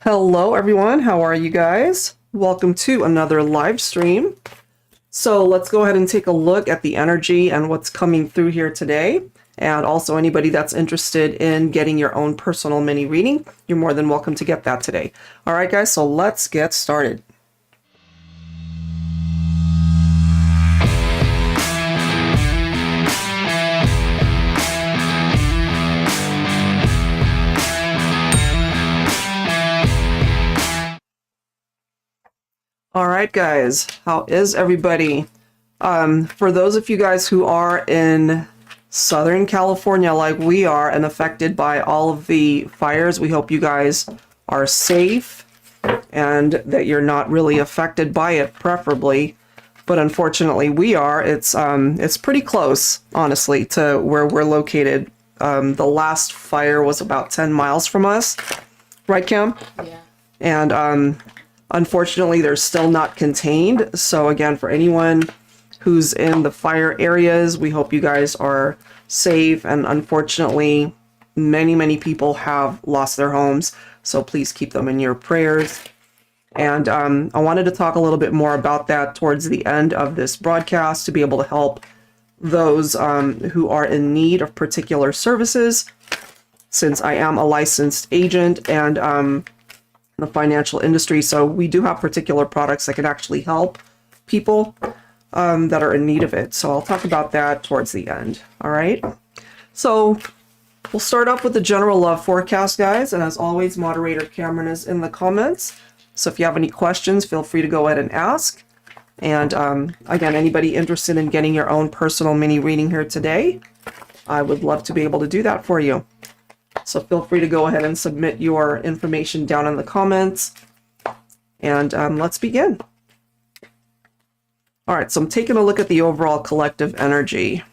Hello everyone, how are you guys? Welcome to another live stream. So let's go ahead and take a look at the energy and what's coming through here today. And also anybody that's interested in getting your own personal mini reading, you're more than welcome to get that today. All right guys, so let's get started. All right, guys, how is everybody? For those of you guys who are in Southern California like we are and affected by all of the fires, we hope you guys are safe and that you're not really affected by it, preferably. But unfortunately, we are. It's pretty close, honestly, to where we're located. The last fire was about 10 miles from us, right, Cam? Yeah. And unfortunately, they're still not contained. So again, for anyone who's in the fire areas, we hope you guys are safe. And unfortunately, many people have lost their homes. So please keep them in your prayers. And I wanted to talk a little bit more about that towards the end of this broadcast to be able to help those who are in need of particular services, since I am a licensed agent and the financial industry. So we do have particular products that can actually help people that are in need of it. So I'll talk about that towards the end. All right. So we'll start off with the general love forecast, guys. And as always, moderator Cameron is in the comments. So if you have any questions, feel free to go ahead and ask. And again, anybody interested in getting your own personal mini reading here today, I would love to be able to do that for you. So feel free to go ahead and submit your information down in the comments. And let's begin. All right, so I'm taking a look at the overall collective energy.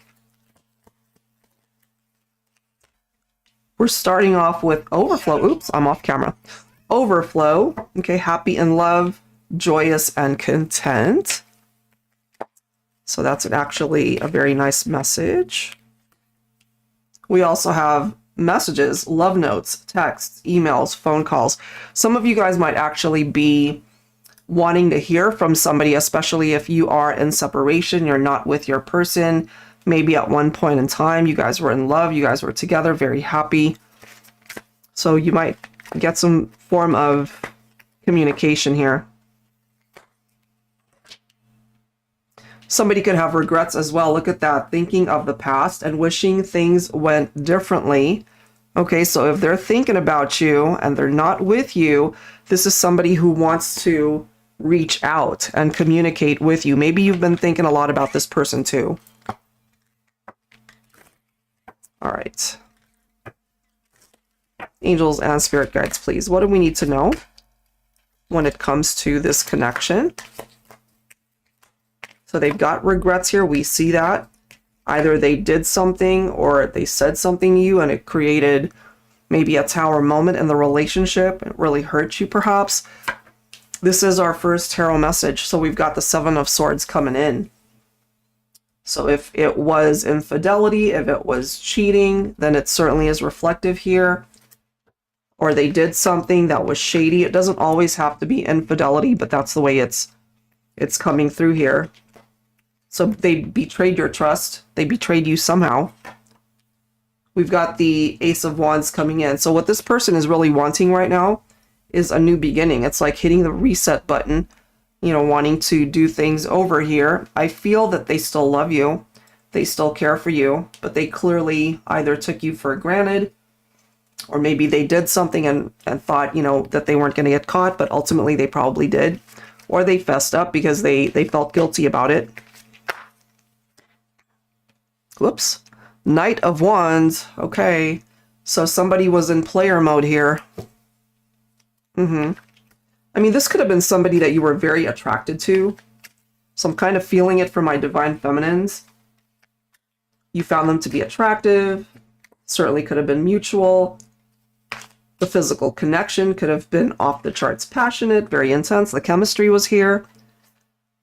We're starting off with overflow. Oops, I'm off camera. Overflow. Okay, happy in love, joyous and content. So that's actually a very nice message. We also have messages, love notes, texts, emails, phone calls. Some of you guys might actually be wanting to hear from somebody, especially if you are in separation, you're not with your person. Maybe at one point in time, you guys were in love, you guys were together, very happy. So you might get some form of communication here. Somebody could have regrets as well. Look at that. Thinking of the past and wishing things went differently. Okay, so if they're thinking about you and they're not with you, this is somebody who wants to reach out and communicate with you. Maybe you've been thinking a lot about this person too. All right. Angels and spirit guides, please. What do we need to know when it comes to this connection? So they've got regrets here. We see that. Either they did something or they said something to you and it created maybe a tower moment in the relationship. It really hurt you perhaps. This is our first tarot message. So we've got the Seven of Swords coming in. So if it was infidelity, if it was cheating, then it certainly is reflective here. Or they did something that was shady. It doesn't always have to be infidelity, but that's the way it's coming through here. So they betrayed your trust. They betrayed you somehow. We've got the Ace of Wands coming in. So what this person is really wanting right now is a new beginning. It's like hitting the reset button, you know, wanting to do things over here. I feel that they still love you. They still care for you, but they clearly either took you for granted or maybe they did something and thought, you know, that they weren't going to get caught, but ultimately they probably did. Or they fessed up because they felt guilty about it. Whoops. Knight of Wands. Okay. So somebody was in player mode here. I mean, this could have been somebody that you were very attracted to. So I'm kind of feeling it for my divine feminines. You found them to be attractive. Certainly could have been mutual. The physical connection could have been off the charts passionate, very intense. The chemistry was here.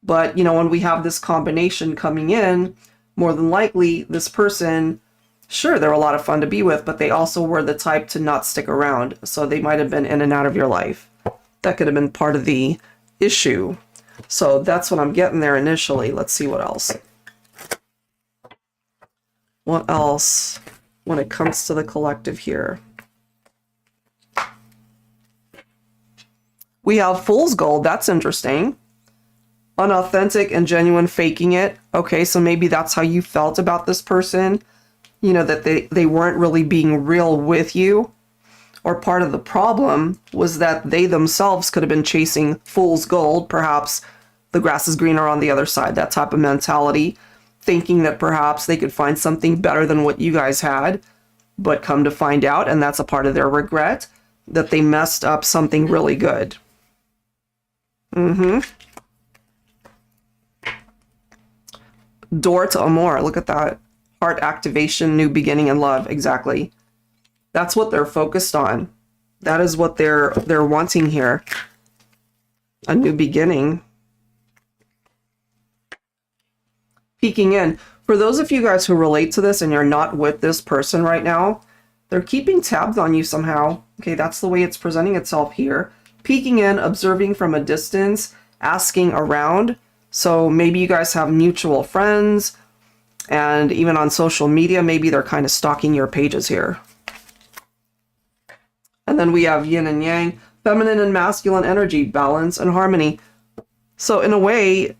But, you know, when we have this combination coming in, more than likely, this person, sure, they're a lot of fun to be with, but they also were the type to not stick around. So they might have been in and out of your life. That could have been part of the issue. So that's what I'm getting there initially. Let's see what else. What else when it comes to the collective here? We have Fool's Gold. That's interesting. Unauthentic and genuine, faking it. Okay, so maybe that's how you felt about this person. You know, that they weren't really being real with you. Or part of the problem was that they themselves could have been chasing fool's gold. Perhaps the grass is greener on the other side. That type of mentality. Thinking that perhaps they could find something better than what you guys had. But come to find out, and that's a part of their regret, that they messed up something really good. Door to Amor. Look at that. Heart activation, new beginning in love. Exactly. That's what they're focused on. That is what they're wanting here. A new beginning. Peeking in. For those of you guys who relate to this and you're not with this person right now, they're keeping tabs on you somehow. Okay, that's the way it's presenting itself here. Peeking in, observing from a distance, asking around. So maybe you guys have mutual friends, and even on social media, maybe they're kind of stalking your pages here. And then we have yin and yang, feminine and masculine energy, balance and harmony. So in a way,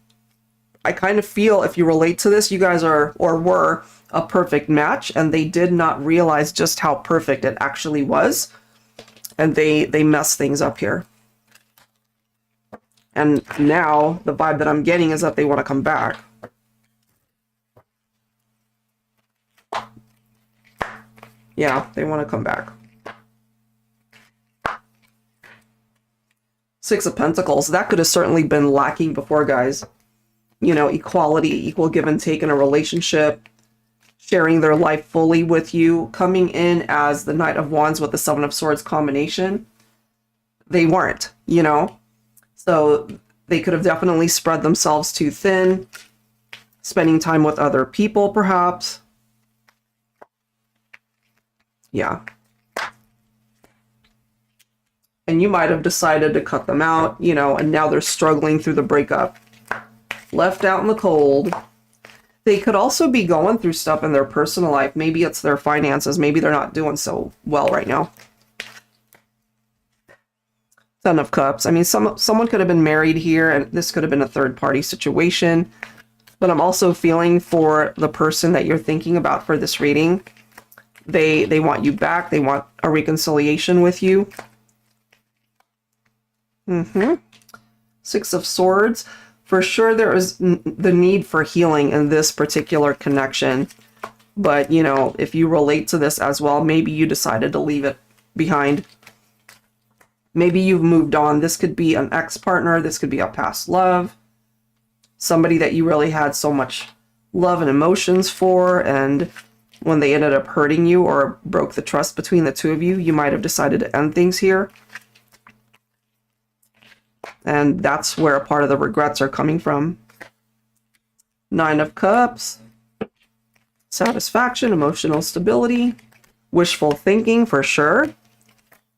I kind of feel if you relate to this, you guys are or were a perfect match, and they did not realize just how perfect it actually was. And they messed things up here. And now the vibe that I'm getting is that they want to come back. Yeah, they want to come back. Six of Pentacles. That could have certainly been lacking before, guys. You know, equality, equal give and take in a relationship. Sharing their life fully with you. Coming in as the Knight of Wands with the Seven of Swords combination. They weren't, you know. So they could have definitely spread themselves too thin. Spending time with other people, perhaps. Yeah. And you might have decided to cut them out, you know, and now they're struggling through the breakup. Left out in the cold. They could also be going through stuff in their personal life. Maybe it's their finances. Maybe they're not doing so well right now. Ten of Cups. I mean, someone could have been married here, and this could have been a third-party situation. But I'm also feeling for the person that you're thinking about for this reading. They want you back. They want a reconciliation with you. Six of Swords. For sure, there is the need for healing in this particular connection. But, you know, if you relate to this as well, maybe you decided to leave it behind. Maybe you've moved on. This could be an ex-partner. This could be a past love. Somebody that you really had so much love and emotions for. And when they ended up hurting you or broke the trust between the two of you, you might have decided to end things here. And that's where a part of the regrets are coming from. Nine of Cups. Satisfaction, emotional stability. Wishful thinking for sure.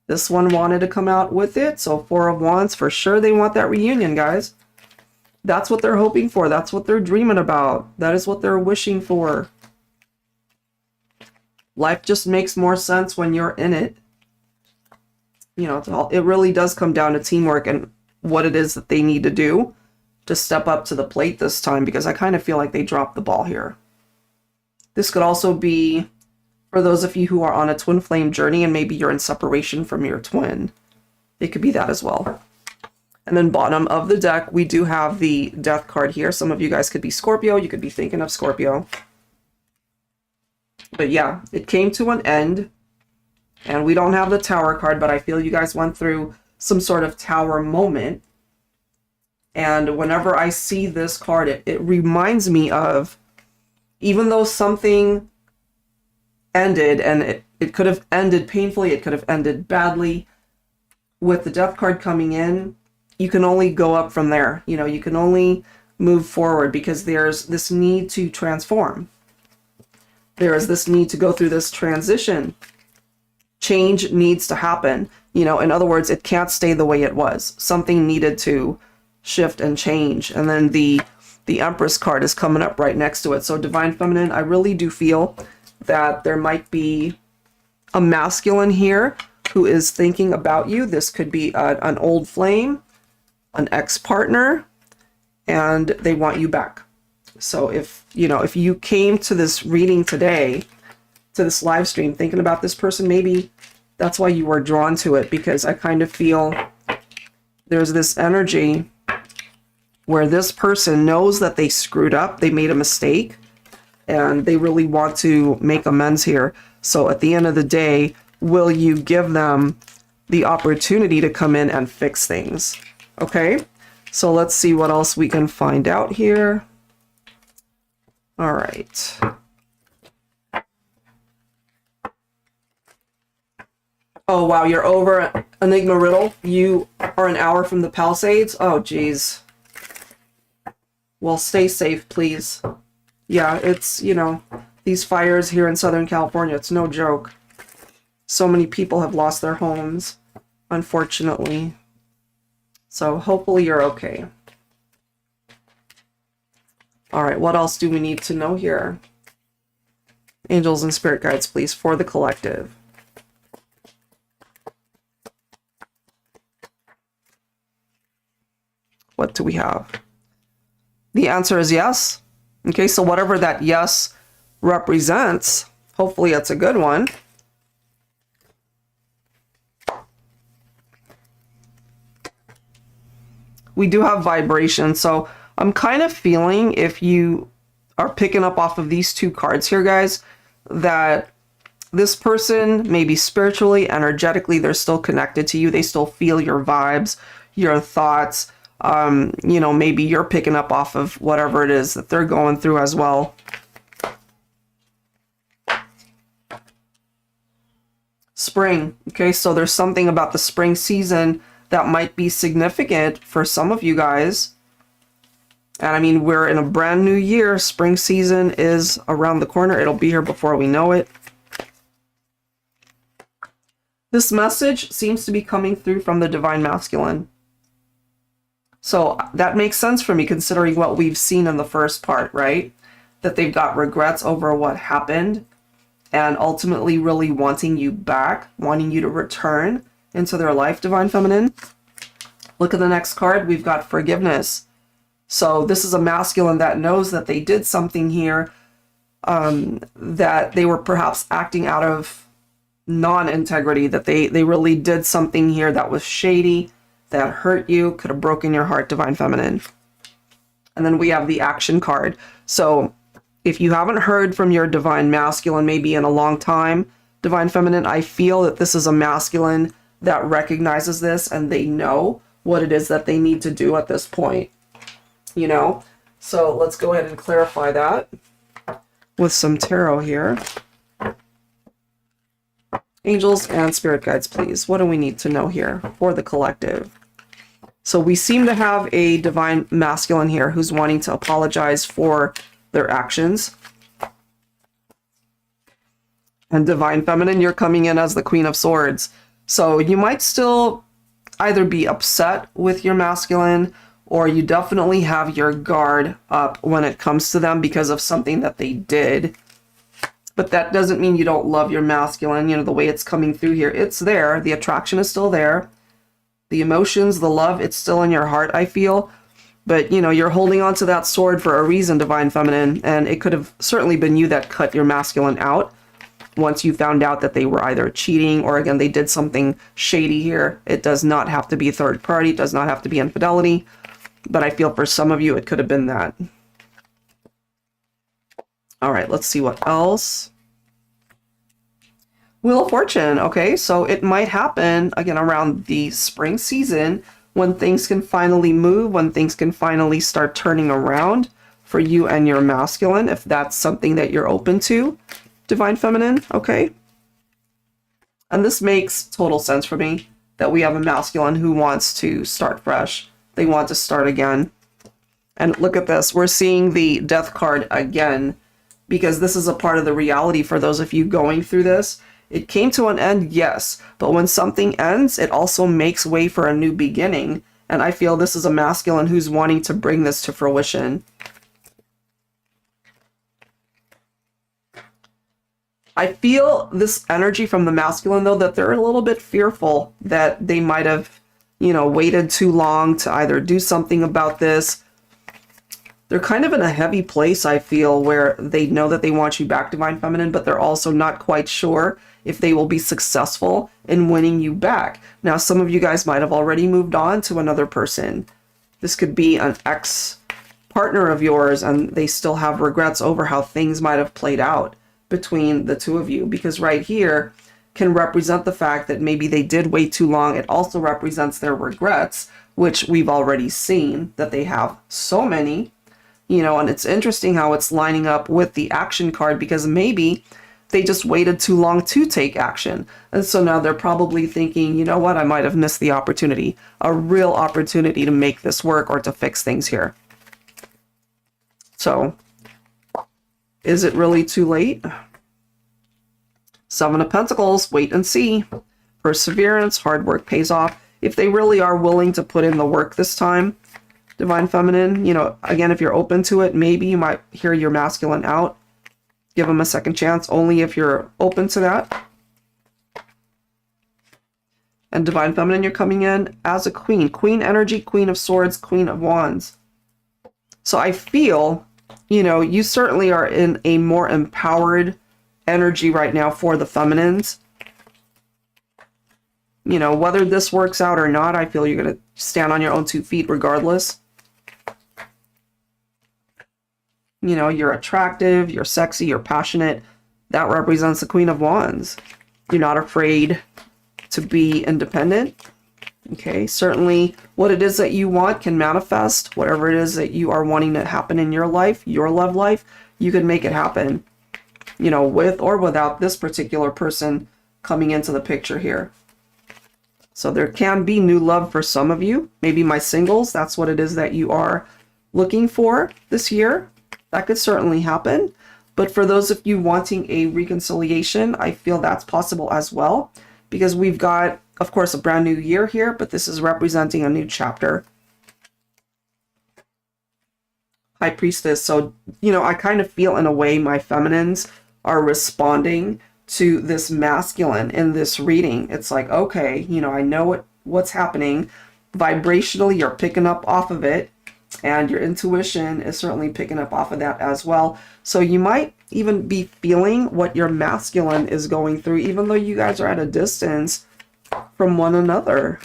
This one wanted to come out with it. So Four of Wands, for sure they want that reunion, guys. That's what they're hoping for. That's what they're dreaming about. That is what they're wishing for. Life just makes more sense when you're in it. You know, it really does come down to teamwork and what it is that they need to do to step up to the plate this time, because I kind of feel like they dropped the ball here. This could also be for those of you who are on a twin flame journey and maybe you're in separation from your twin. It could be that as well. And then bottom of the deck, we do have the Death card here. Some of you guys could be Scorpio. You could be thinking of Scorpio. But yeah, it came to an end. And we don't have the Tower card, but I feel you guys went through some sort of Tower moment. And whenever I see this card, it reminds me of, even though something ended, and it could have ended painfully, it could have ended badly, with the Death card coming in, you can only go up from there. You know, you can only move forward because there's this need to transform. There is this need to go through this transition. change needs to happen. You know, in other words, it can't stay the way it was. Something needed to shift and change. And then the Empress card is coming up right next to it. So Divine Feminine, I really do feel that there might be a masculine here who is thinking about you. This could be an old flame, an ex-partner, and they want you back. So if, you know, if you came to this reading today, to this live stream, thinking about this person, maybe that's why you were drawn to it, because I kind of feel there's this energy where this person knows that they screwed up, they made a mistake, and they really want to make amends here. So at the end of the day, will you give them the opportunity to come in and fix things? Okay, so let's see what else we can find out here. All right. Oh, wow, you're over Enigma Riddle. You are an hour from the Palisades. Oh, geez. Well, stay safe, please. Yeah, it's, you know, these fires here in Southern California, it's no joke. So many people have lost their homes, unfortunately. So hopefully you're okay. All right, what else do we need to know here? Angels and spirit guides, please, for the collective. What do we have? The answer is yes. Okay, so whatever that yes represents, hopefully it's a good one. We do have vibration, so I'm kind of feeling, if you are picking up off of these two cards here, guys, that this person, maybe spiritually, energetically, they're still connected to you. They still feel your vibes, your thoughts. You know, maybe you're picking up off of whatever it is that they're going through as well. Spring. Okay, so there's something about the spring season that might be significant for some of you guys. And I mean, we're in a brand new year. Spring season is around the corner. It'll be here before we know it. This message seems to be coming through from the Divine Masculine. So that makes sense for me, considering what we've seen in the first part, right? That they've got regrets over what happened and ultimately really wanting you back, wanting you to return into their life, Divine Feminine. Look at the next card. We've got forgiveness. So this is a masculine that knows that they did something here, that they were perhaps acting out of non-integrity, that they really did something here that was shady, that hurt you, could have broken your heart, Divine Feminine. And then we have the action card. So if you haven't heard from your Divine Masculine maybe in a long time, Divine Feminine, I feel that this is a masculine that recognizes this and they know what it is that they need to do at this point. You know? So let's go ahead and clarify that with some tarot here. Angels and spirit guides, please. What do we need to know here for the collective? So we seem to have a Divine Masculine here who's wanting to apologize for their actions. And Divine Feminine, you're coming in as the Queen of Swords. So you might still either be upset with your masculine, or you definitely have your guard up when it comes to them because of something that they did. But that doesn't mean you don't love your masculine. You know, the way it's coming through here, it's there. The attraction is still there. The emotions, the love, it's still in your heart, I feel. But, you know, you're holding on to that sword for a reason, Divine Feminine. And it could have certainly been you that cut your masculine out once you found out that they were either cheating or, again, they did something shady here. It does not have to be a third party. It does not have to be infidelity. But I feel for some of you, it could have been that. All right, let's see what else. Wheel of Fortune. Okay, so it might happen, again, around the spring season when things can finally move, when things can finally start turning around for you and your masculine, if that's something that you're open to, Divine Feminine. Okay. And this makes total sense for me, that we have a masculine who wants to start fresh. They want to start again. And look at this. We're seeing the Death card again, because this is a part of the reality for those of you going through this, It came to an end, yes, but when something ends, it also makes way for a new beginning. And I feel this is a masculine who's wanting to bring this to fruition. I feel this energy from the masculine, though, that they're a little bit fearful that they might have, you know, waited too long to either do something about this. They're kind of in a heavy place, I feel, where they know that they want you back, Divine Feminine, but they're also not quite sure if they will be successful in winning you back. Now, some of you guys might have already moved on to another person. This could be an ex-partner of yours, and they still have regrets over how things might have played out between the two of you, because right here can represent the fact that maybe they did wait too long. It also represents their regrets, which we've already seen that they have so many, you know, and it's interesting how it's lining up with the action card, because maybe they just waited too long to take action. And so now they're probably thinking, you know what, I might have missed the opportunity, a real opportunity to make this work or to fix things here. So is it really too late? Seven of Pentacles, wait and see. Perseverance, hard work pays off. If they really are willing to put in the work this time, Divine Feminine, you know, again, if you're open to it, maybe you might hear your masculine out. Give them a second chance, only if you're open to that. And Divine Feminine, you're coming in as a queen. Queen energy, Queen of Swords, Queen of Wands. So I feel, you know, you certainly are in a more empowered energy right now for the feminines. You know, whether this works out or not, I feel you're going to stand on your own 2 feet regardless. You know, you're attractive, you're sexy, you're passionate. That represents the Queen of Wands. You're not afraid to be independent. Okay, certainly what it is that you want can manifest. Whatever it is that you are wanting to happen in your life, your love life, you can make it happen, you know, with or without this particular person coming into the picture here. So there can be new love for some of you. Maybe my singles, that's what it is that you are looking for this year. That could certainly happen. But for those of you wanting a reconciliation, I feel that's possible as well, because we've got, of course, a brand new year here, but this is representing a new chapter. High Priestess. So, you know, I kind of feel in a way my feminines are responding to this masculine in this reading. It's like, okay, you know, I know what's happening. Vibrationally, you're picking up off of it, and your intuition is certainly picking up off of that as well. So you might even be feeling what your masculine is going through, even though you guys are at a distance from one another.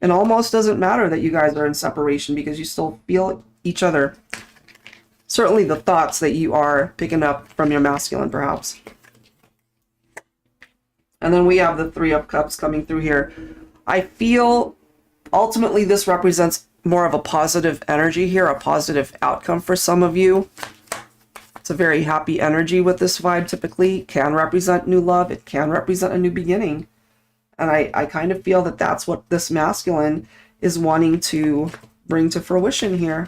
It almost doesn't matter that you guys are in separation, because you still feel each other. Certainly the thoughts that you are picking up from your masculine, perhaps. And then we have the Three of Cups coming through here. I feel ultimately this represents more of a positive energy here, a positive outcome for some of you. It's a very happy energy with this vibe. Typically can represent new love. It can represent a new beginning. And I kind of feel that that's what this masculine is wanting to bring to fruition here.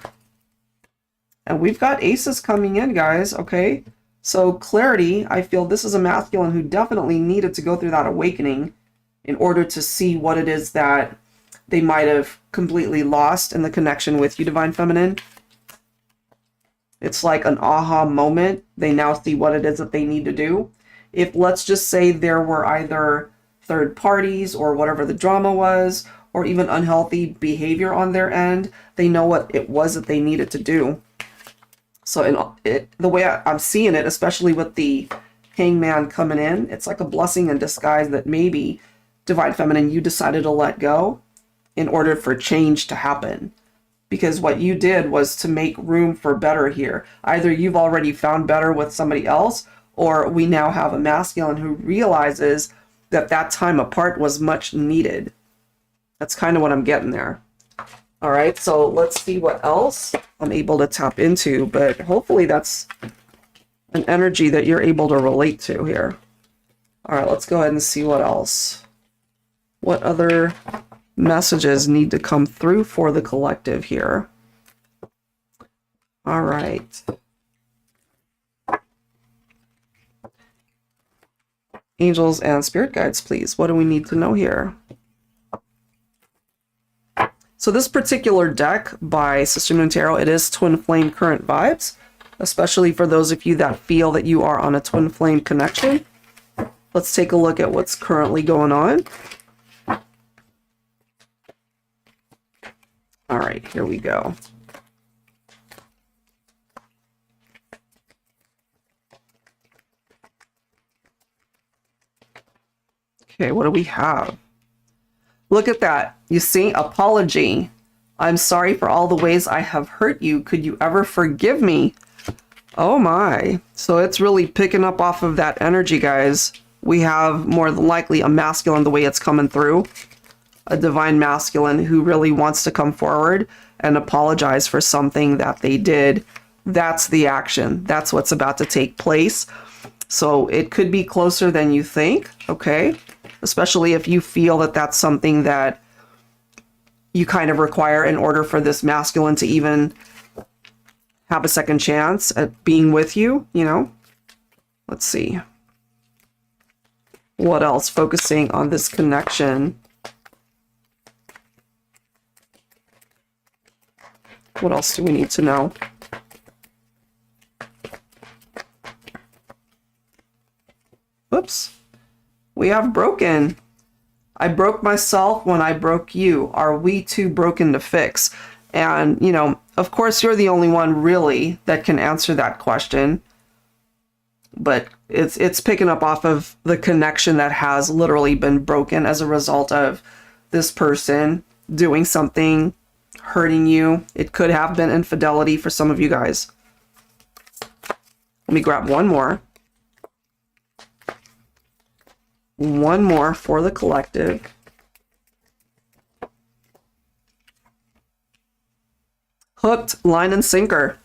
And we've got aces coming in, guys, okay? So clarity, I feel this is a masculine who definitely needed to go through that awakening in order to see what it is that they might have completely lost in the connection with you, Divine Feminine. It's like an aha moment. They now see what it is that they need to do. If, let's just say, there were either third parties or whatever the drama was, or even unhealthy behavior on their end, they know what it was that they needed to do. So the way I'm seeing it, especially with the Hangman coming in, it's like a blessing in disguise that maybe, Divine Feminine, you decided to let go in order for change to happen. Because what you did was to make room for better here. Either you've already found better with somebody else, or we now have a masculine who realizes that that time apart was much needed. That's kind of what I'm getting there. All right, so let's see what else I'm able to tap into, but hopefully that's an energy that you're able to relate to here. All right, let's go ahead and see what else. What other messages need to come through for the collective here? All right. Angels and spirit guides, please. What do we need to know here? So this particular deck by Sister Moon Tarot, it is twin flame current vibes, especially for those of you that feel that you are on a twin flame connection. Let's take a look at what's currently going on. All right, here we go. Okay, what do we have? Look at that. You see, apology. I'm sorry for all the ways I have hurt you. Could you ever forgive me? Oh my. So it's really picking up off of that energy, guys. We have more than likely a masculine, the way it's coming through. A divine masculine who really wants to come forward and apologize for something that they did. That's the action. That's what's about to take place. So it could be closer than you think, okay? Especially if you feel that that's something that you kind of require in order for this masculine to even have a second chance at being with you, you know? Let's see. What else? Focusing on this connection. What else do we need to know? Oops. We have broken. I broke myself when I broke you. Are we too broken to fix? And, you know, of course, you're the only one really that can answer that question. But it's picking up off of the connection that has literally been broken as a result of this person doing something, hurting you. It could have been infidelity for some of you guys. Let me grab one more. One more for the collective. Hooked, line and sinker.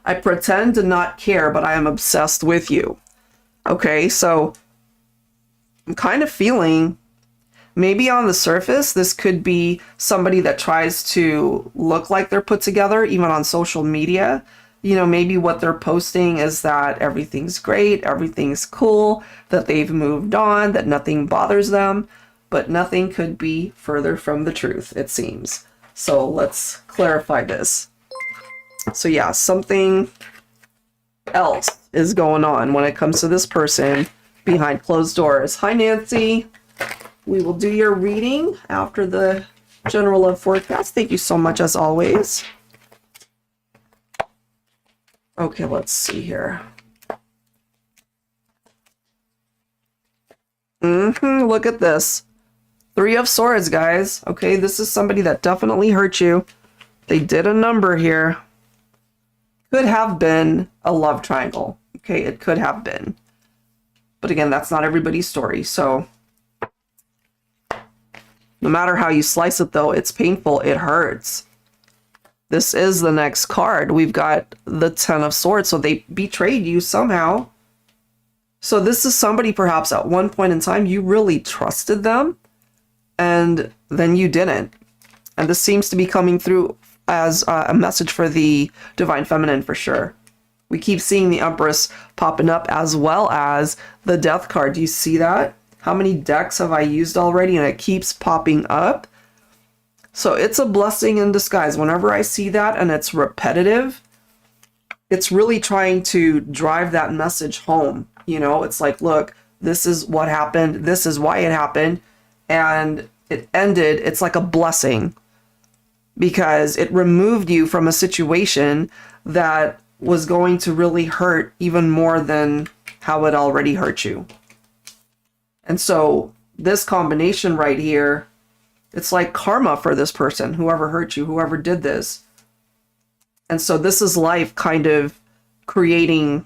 I pretend to not care, but I am obsessed with you. Okay, so I'm kind of feeling maybe on the surface, this could be somebody that tries to look like they're put together, even on social media. You know, maybe what they're posting is that everything's great, everything's cool, that they've moved on, that nothing bothers them, but nothing could be further from the truth, it seems. So let's clarify this. So yeah, something else is going on when it comes to this person behind closed doors. Hi, Nancy. We will do your reading after the general love forecast. Thank you so much, as always. Okay, let's see here. Look at this. 3 of Swords, guys. Okay, this is somebody that definitely hurt you. They did a number here. Could have been a love triangle. Okay, it could have been. But again, that's not everybody's story. So no matter how you slice it, though, it's painful. It hurts. This is the next card. We've got the 10 of Swords. So they betrayed you somehow. So this is somebody perhaps at one point in time you really trusted them and then you didn't. And this seems to be coming through as a message for the Divine Feminine for sure. We keep seeing the Empress popping up as well as the Death card. Do you see that? How many decks have I used already? And it keeps popping up. So it's a blessing in disguise. Whenever I see that and it's repetitive, it's really trying to drive that message home. You know, it's like, look, this is what happened. This is why it happened. And it ended. It's like a blessing because it removed you from a situation that was going to really hurt even more than how it already hurt you. And so this combination right here, it's like karma for this person, whoever hurt you, whoever did this. And so this is life kind of creating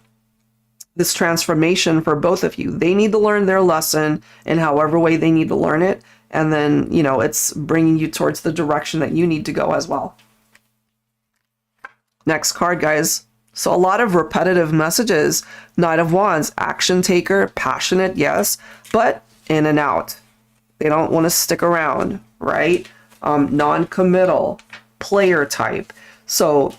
this transformation for both of you. They need to learn their lesson in however way they need to learn it. And then, you know, it's bringing you towards the direction that you need to go as well. Next card, guys. So a lot of repetitive messages. Knight of Wands, action taker, passionate, yes, but in and out. They don't want to stick around, right? Non-committal, player type. So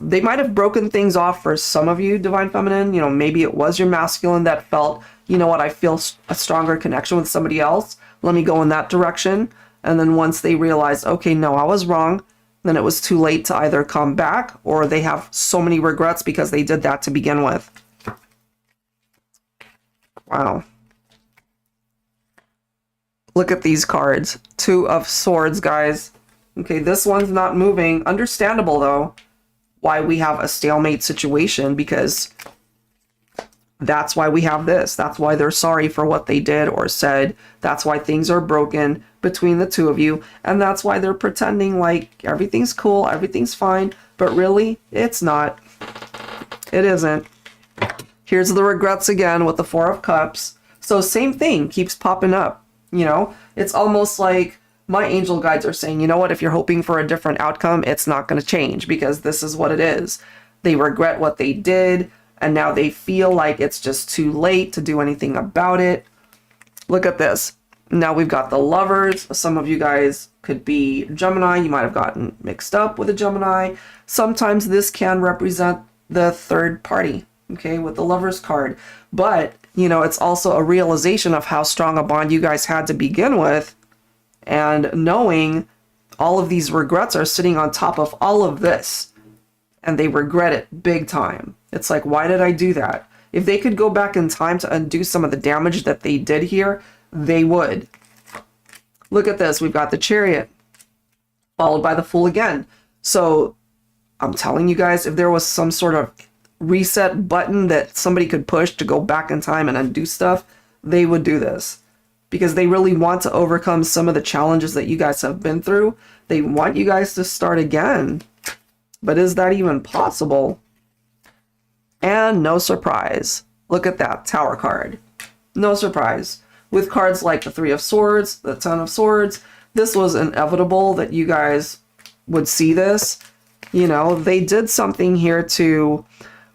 they might have broken things off for some of you, Divine Feminine. You know, maybe it was your masculine that felt, you know what, I feel a stronger connection with somebody else. Let me go in that direction. And then once they realize, okay, no, I was wrong, then it was too late to either come back, or they have so many regrets because they did that to begin with. Wow. Look at these cards. Two of Swords, guys. Okay, this one's not moving. Understandable, though, why we have a stalemate situation, because that's why we have this. That's why they're sorry for what they did or said. That's why things are broken between the two of you. And that's why they're pretending like everything's cool, everything's fine. But really, it's not. It isn't. Here's the regrets again with the Four of Cups. So same thing keeps popping up. You know, it's almost like my angel guides are saying, you know what, if you're hoping for a different outcome, it's not going to change, because this is what it is. They regret what they did, and now they feel like it's just too late to do anything about it. Look at this. Now we've got the Lovers. Some of you guys could be Gemini. You might have gotten mixed up with a Gemini. Sometimes this can represent the third party, okay, with the Lovers card. But, you know, it's also a realization of how strong a bond you guys had to begin with, and knowing all of these regrets are sitting on top of all of this, and they regret it big time. It's like, why did I do that? If they could go back in time to undo some of the damage that they did here, they would. Look at this. We've got the Chariot, followed by the Fool again. So I'm telling you guys, if there was some sort of reset button that somebody could push to go back in time and undo stuff, they would do this. Because they really want to overcome some of the challenges that you guys have been through. They want you guys to start again. But is that even possible? And no surprise. Look at that Tower card. No surprise. With cards like the Three of Swords, the Ten of Swords, this was inevitable that you guys would see this. You know, they did something here to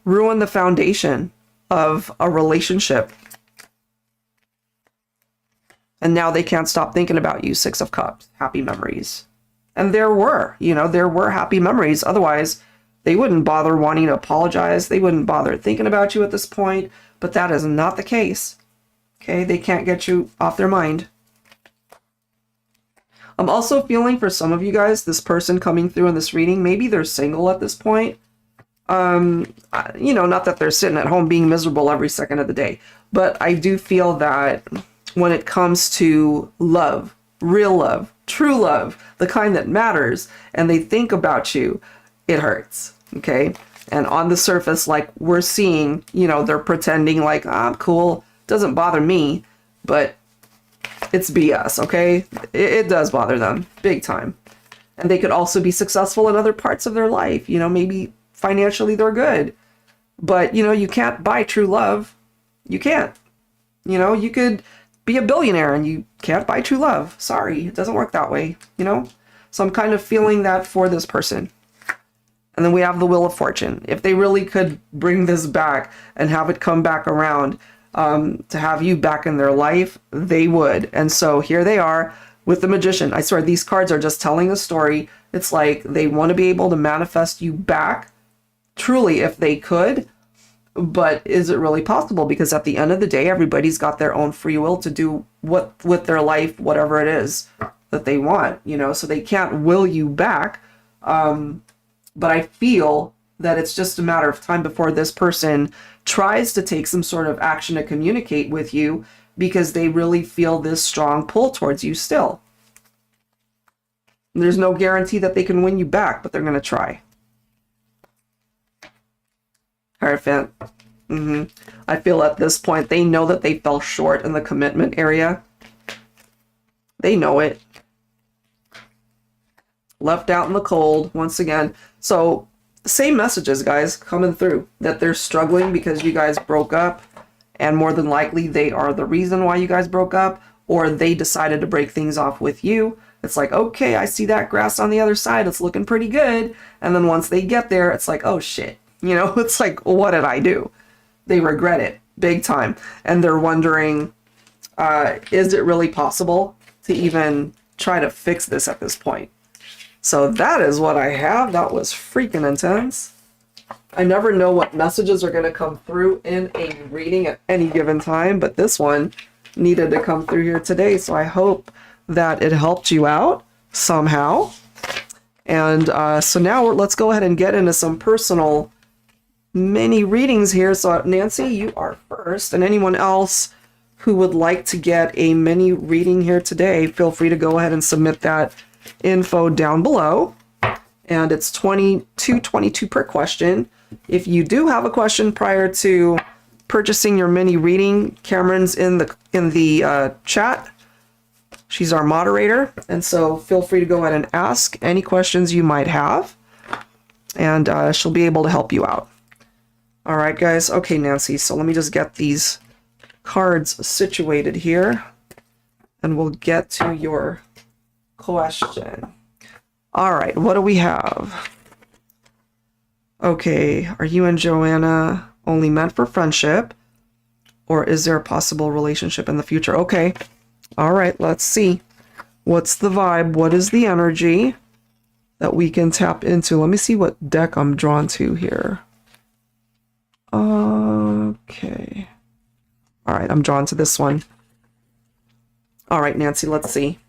ruin the foundation of a relationship. And now they can't stop thinking about you. Six of Cups. Happy memories. And there were happy memories. Otherwise, they wouldn't bother wanting to apologize. They wouldn't bother thinking about you at this point. But that is not the case. Okay, they can't get you off their mind. I'm also feeling for some of you guys, this person coming through in this reading, maybe they're single at this point. You know, not that they're sitting at home being miserable every second of the day. But I do feel that when it comes to love, real love, true love, the kind that matters, and they think about you, it hurts, okay? And on the surface, like we're seeing, you know, they're pretending like, I'm cool, doesn't bother me, but it's BS, okay? It does bother them, big time. And they could also be successful in other parts of their life, you know, maybe financially they're good. But, you know, you can't buy true love. You can't. You know, you could be a billionaire and you can't buy true love. Sorry, it doesn't work that way, you know? So I'm kind of feeling that for this person. And then we have the Wheel of Fortune. If they really could bring this back and have it come back around to have you back in their life, they would. And so here they are with the Magician. I swear, these cards are just telling a story. It's like they want to be able to manifest you back, truly, if they could. But is it really possible? Because at the end of the day, everybody's got their own free will to do what with their life, whatever it is that they want, you know, so they can't will you back. But I feel that it's just a matter of time before this person tries to take some sort of action to communicate with you, because they really feel this strong pull towards you still. There's no guarantee that they can win you back, but they're going to try. Hierophant. I feel at this point, they know that they fell short in the commitment area. They know it. Left out in the cold, once again. So, same messages, guys, coming through. That they're struggling because you guys broke up. And more than likely, they are the reason why you guys broke up. Or they decided to break things off with you. It's like, okay, I see that grass on the other side. It's looking pretty good. And then once they get there, it's like, oh, shit. You know, it's like, well, what did I do? They regret it big time. And they're wondering, is it really possible to even try to fix this at this point? So that is what I have. That was freaking intense. I never know what messages are going to come through in a reading at any given time, but this one needed to come through here today, so I hope that it helped you out somehow. And so now let's go ahead and get into some personal mini readings here. So Nancy, you are first, and anyone else who would like to get a mini reading here today, feel free to go ahead and submit that info down below. And it's $22.22 per question. If you do have a question prior to purchasing your mini reading, Cameron's in the chat. She's our moderator, and so feel free to go ahead and ask any questions you might have, and she'll be able to help you out. All right, guys. Okay, Nancy, so let me just get these cards situated here, and we'll get to your question. All right, what do we have? Okay, are you and Joanna only meant for friendship, or is there a possible relationship in the future? Okay. All right, let's see. What's the vibe? What is the energy that we can tap into? Let me see what deck I'm drawn to here. Okay. All right, I'm drawn to this one. All right, Nancy, let's see.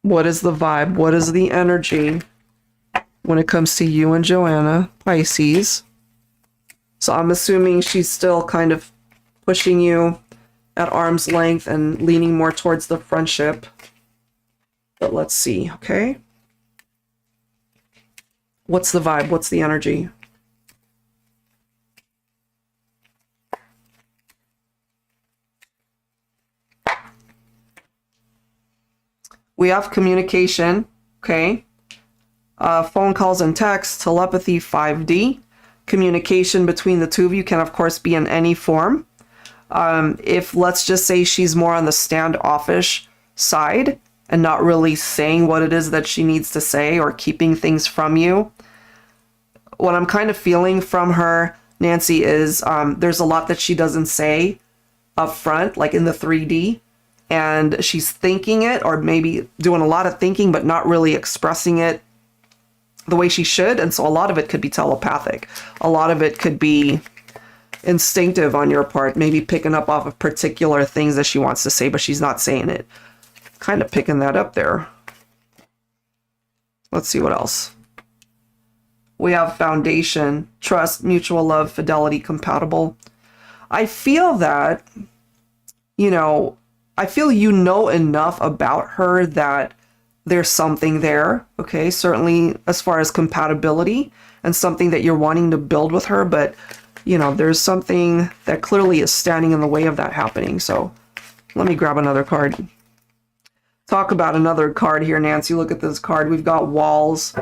What is the vibe? What is the energy when it comes to you and Joanna, Pisces? So I'm assuming she's still kind of pushing you at arm's length and leaning more towards the friendship. But let's see, okay? What's the vibe? What's the energy? We have communication, okay? Phone calls and texts, telepathy, 5D. Communication between the two of you can, of course, be in any form. If, let's just say, she's more on the standoffish side and not really saying what it is that she needs to say or keeping things from you, what I'm kind of feeling from her, Nancy, is there's a lot that she doesn't say up front, like in the 3D, and she's thinking it, or maybe doing a lot of thinking but not really expressing it the way she should. And so a lot of it could be telepathic. A lot of it could be instinctive on your part, maybe picking up off of particular things that she wants to say, but she's not saying it. Kind of picking that up there. Let's see what else. We have foundation, trust, mutual love, fidelity, compatible. I feel that, I feel you know enough about her that there's something there, okay? Certainly as far as compatibility and something that you're wanting to build with her, but there's something that clearly is standing in the way of that happening. So let me grab another card. Talk about another card here, Nancy. Look at this card. We've got walls,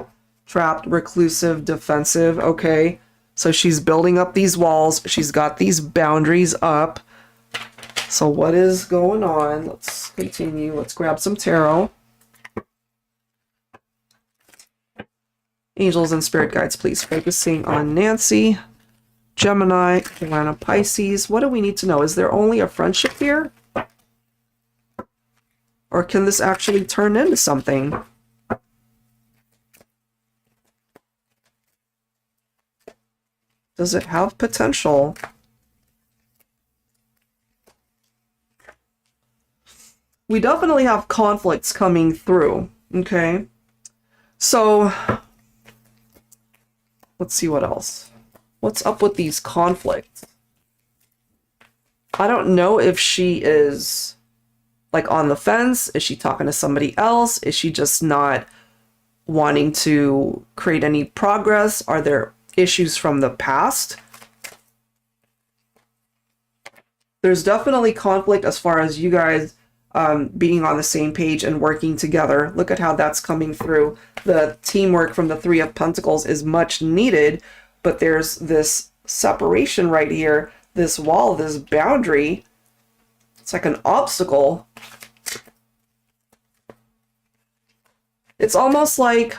trapped, reclusive, defensive. Okay, so she's building up these walls. She's got these boundaries up. So what is going on? Let's continue. Let's grab some tarot. Angels and spirit guides, please. Focusing on Nancy. Gemini, Atlanta, Pisces. What do we need to know? Is there only a friendship here? Or can this actually turn into something? Does it have potential? We definitely have conflicts coming through, okay? So, let's see what else. What's up with these conflicts? I don't know if she is like on the fence. Is she talking to somebody else? Is she just not wanting to create any progress? Are there issues from the past? There's definitely conflict as far as you guys being on the same page and working together. Look at how that's coming through. The teamwork from the Three of Pentacles is much needed, but there's this separation right here, this wall, this boundary. It's like an obstacle. It's almost like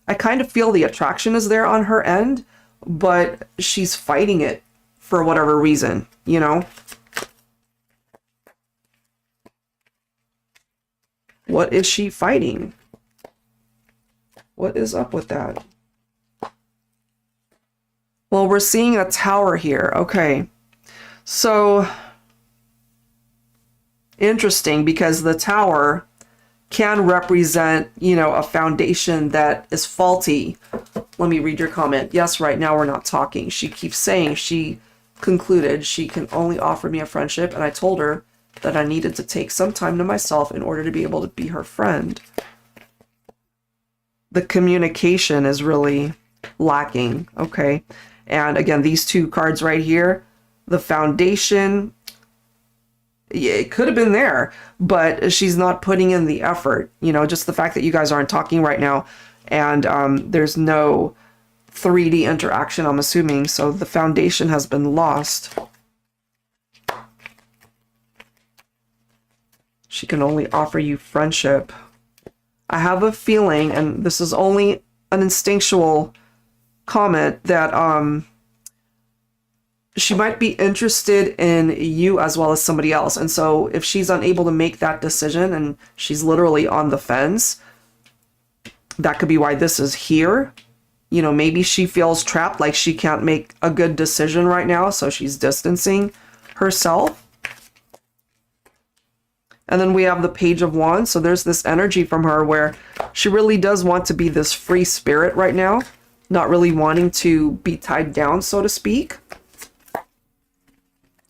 I kind of feel the attraction is there on her end, but she's fighting it for whatever reason, What is she fighting? What is up with that? Well, we're seeing a tower here. Okay. So, interesting, because the tower can represent, you know, a foundation that is faulty. Let me read your comment. Yes, right now we're not talking. She keeps saying she concluded she can only offer me a friendship, and I told her that I needed to take some time to myself in order to be able to be her friend. The communication is really lacking. Okay. And again, these two cards right here, the foundation, yeah, it could have been there, but she's not putting in the effort. You know, just the fact that you guys aren't talking right now, and there's no 3D interaction, I'm assuming, so the foundation has been lost. She can only offer you friendship. I have a feeling, and this is only an instinctual comment, that she might be interested in you as well as somebody else. And so if she's unable to make that decision and she's literally on the fence, that could be why this is here. You know, maybe she feels trapped, like she can't make a good decision right now, so she's distancing herself. And then we have the Page of Wands. So there's this energy from her where she really does want to be this free spirit right now, not really wanting to be tied down, so to speak.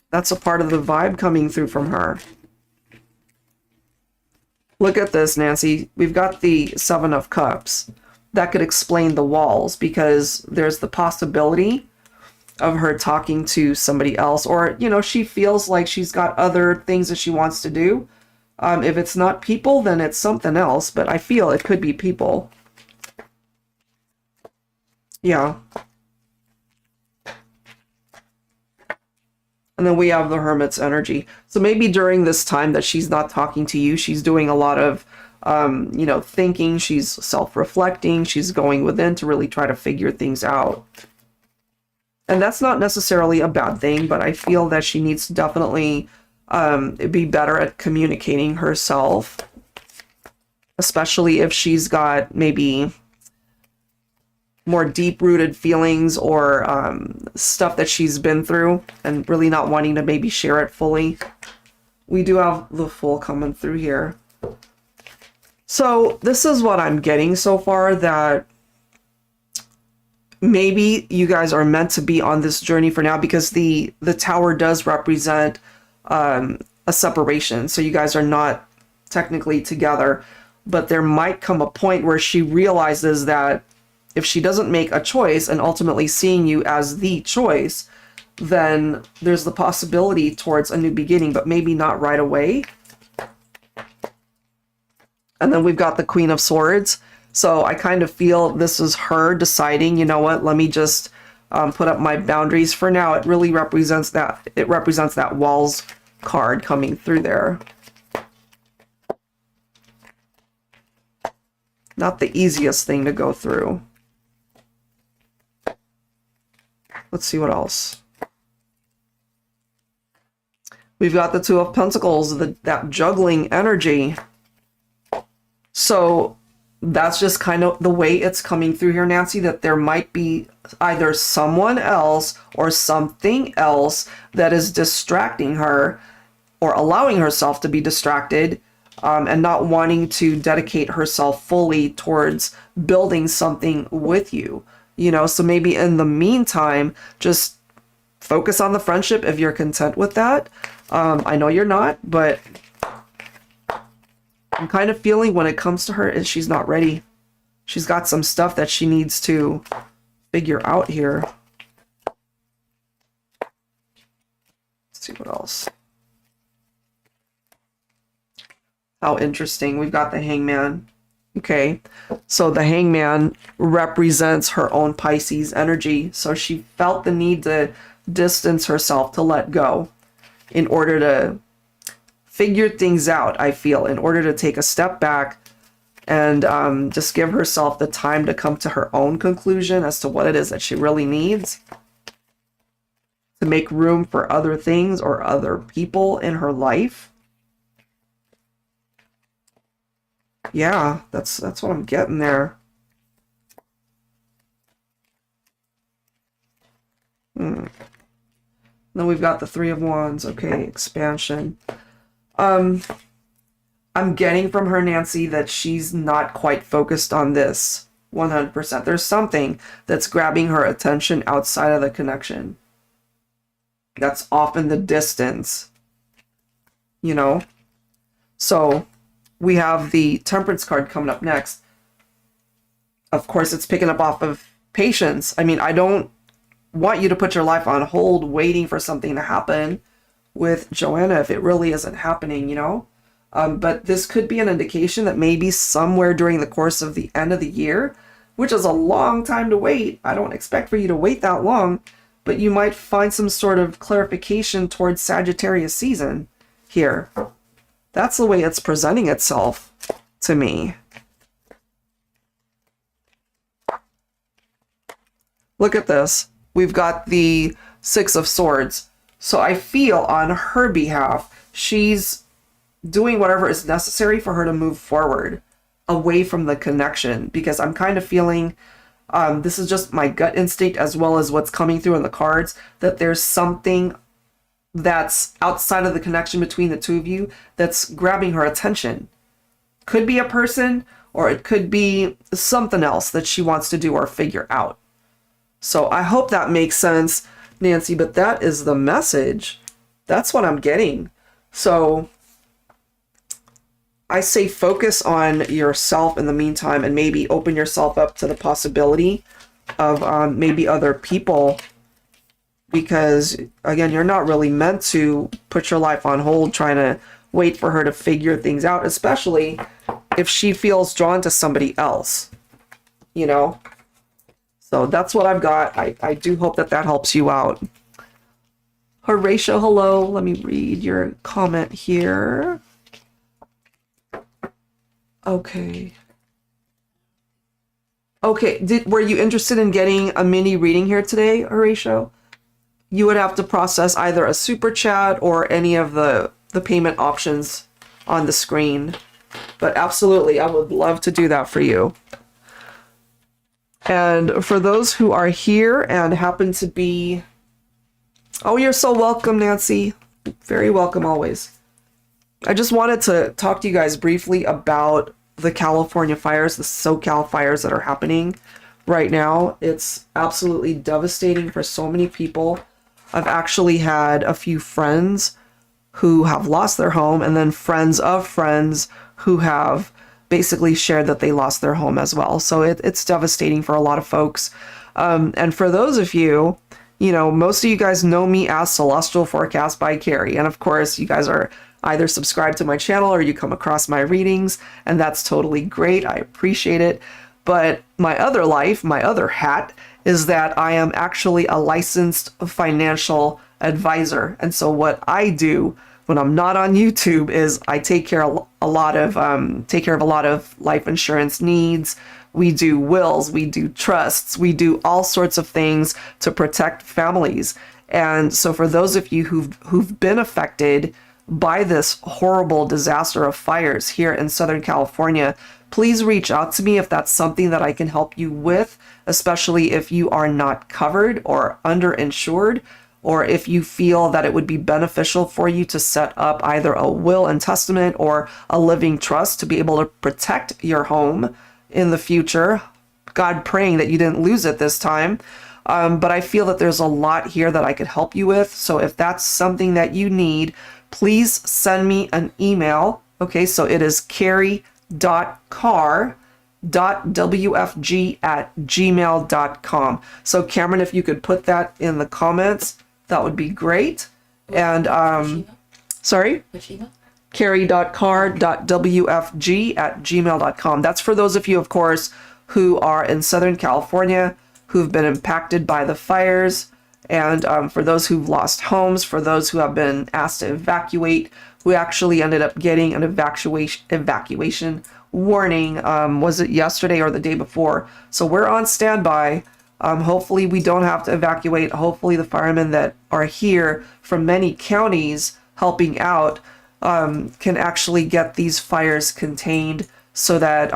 That's a part of the vibe coming through from her. Look at this, Nancy. We've got the Seven of Cups. That could explain the walls, because there's the possibility of her talking to somebody else, or, you know, she feels like she's got other things that she wants to do. If it's not people, then it's something else, but I feel it could be people. Yeah. And then we have the Hermit's energy. So maybe during this time that she's not talking to you, she's doing a lot of, you know, thinking. She's self-reflecting. She's going within to really try to figure things out. And that's not necessarily a bad thing, but I feel that she needs to definitely be better at communicating herself, especially if she's got maybe more deep-rooted feelings or stuff that she's been through and really not wanting to maybe share it fully. We do have the Fool coming through here. So this is what I'm getting so far, that maybe you guys are meant to be on this journey for now, because the Tower does represent a separation. So you guys are not technically together, but there might come a point where she realizes that if she doesn't make a choice and ultimately seeing you as the choice, then there's the possibility towards a new beginning, but maybe not right away. And then we've got the Queen of Swords. So I kind of feel this is her deciding, you know what, let me just put up my boundaries for now. It really represents that. It represents that Walls card coming through there. Not the easiest thing to go through. Let's see what else. We've got the Two of Pentacles, that juggling energy. So that's just kind of the way it's coming through here, Nancy, that there might be either someone else or something else that is distracting her or allowing herself to be distracted, and not wanting to dedicate herself fully towards building something with you. You know, so maybe in the meantime, just focus on the friendship if you're content with that. I know you're not, but I'm kind of feeling when it comes to her is she's not ready. She's got some stuff that she needs to figure out here. Let's see what else. How interesting. We've got the Hangman. Okay, so the Hangman represents her own Pisces energy. So she felt the need to distance herself, to let go, in order to figure things out, I feel, in order to take a step back and just give herself the time to come to her own conclusion as to what it is that she really needs, to make room for other things or other people in her life. Yeah, that's what I'm getting there. Then we've got the Three of Wands. Okay, expansion. I'm getting from her, Nancy, that she's not quite focused on this 100%. There's something that's grabbing her attention outside of the connection. That's off in the distance, you know? So we have the Temperance card coming up next. Of course, it's picking up off of patience. I mean, I don't want you to put your life on hold waiting for something to happen with Joanna if it really isn't happening, you know? But this could be an indication that maybe somewhere during the course of the end of the year, which is a long time to wait. I don't expect for you to wait that long, but you might find some sort of clarification towards Sagittarius season here. That's the way it's presenting itself to me. Look at this. We've got the Six of Swords. So I feel on her behalf, she's doing whatever is necessary for her to move forward away from the connection, because I'm kind of feeling, this is just my gut instinct as well as what's coming through in the cards, that there's something that's outside of the connection between the two of you that's grabbing her attention. Could be a person, or it could be something else that she wants to do or figure out. So I hope that makes sense, Nancy, but that is the message. That's what I'm getting. So I say focus on yourself in the meantime, and maybe open yourself up to the possibility of maybe other people, because again, you're not really meant to put your life on hold trying to wait for her to figure things out, especially if she feels drawn to somebody else, you know? So that's what I've got. I do hope that that helps you out. Horatio, hello. Let me read your comment here. Okay. Okay, were you interested in getting a mini reading here today, Horatio? You would have to process either a super chat or any of the payment options on the screen. But absolutely, I would love to do that for you. And for those who are here and happen to be... Oh, you're so welcome, Nancy. Very welcome always. I just wanted to talk to you guys briefly about the California fires, the SoCal fires that are happening right now. It's absolutely devastating for so many people. I've actually had a few friends who have lost their home, and then friends of friends who have basically shared that they lost their home as well. So it's devastating for a lot of folks. And for those of you, you know, most of you guys know me as Celestial Forecast by Carrie. And of course, you guys are either subscribed to my channel or you come across my readings, and that's totally great. I appreciate it. But my other life, my other hat, is that I am actually a licensed financial advisor. And so what I do when I'm not on YouTube is I take care of a lot of life insurance needs. We do wills, we do trusts, we do all sorts of things to protect families. And so for those of you who've been affected by this horrible disaster of fires here in Southern California, please reach out to me if that's something that I can help you with, especially if you are not covered or underinsured, or if you feel that it would be beneficial for you to set up either a will and testament or a living trust to be able to protect your home in the future. God, praying that you didn't lose it this time. But I feel that there's a lot here that I could help you with. So if that's something that you need, please send me an email. Okay, so it is carrie.car.wfg@gmail.com. So Cameron, if you could put that in the comments, that would be great. And sorry? Which email? carrie.car.wfg@gmail.com. That's for those of you, of course, who are in Southern California, who've been impacted by the fires, and for those who've lost homes, for those who have been asked to evacuate. We actually ended up getting an evacuation warning, was it yesterday or the day before? So we're on standby. Hopefully we don't have to evacuate. Hopefully the firemen that are here from many counties helping out can actually get these fires contained so that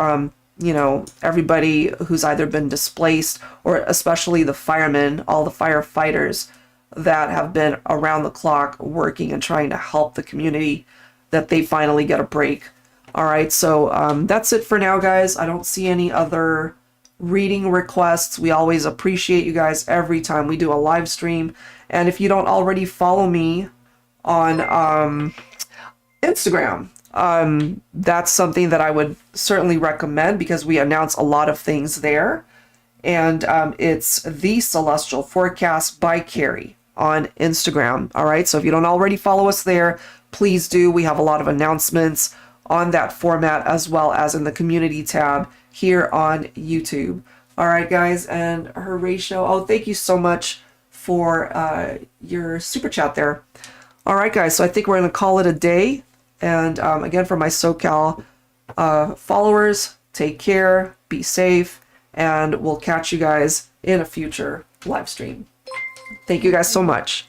you know, everybody who's either been displaced, or especially the firemen, all the firefighters that have been around the clock working and trying to help the community, that they finally get a break. All right, so that's it for now, guys. I don't see any other reading requests. We always appreciate you guys every time we do a live stream. And if you don't already follow me on Instagram, that's something that I would certainly recommend, because we announce a lot of things there. And it's The Celestial Forecast by Carrie on Instagram. All right, so if you don't already follow us there, please do. We have a lot of announcements on that format, as well as in the community tab here on YouTube. All right, guys, and Horatio, oh, thank you so much for your super chat there. All right, guys, so I think we're going to call it a day. And again, for my SoCal followers, take care, be safe, and we'll catch you guys in a future live stream. Thank you guys so much.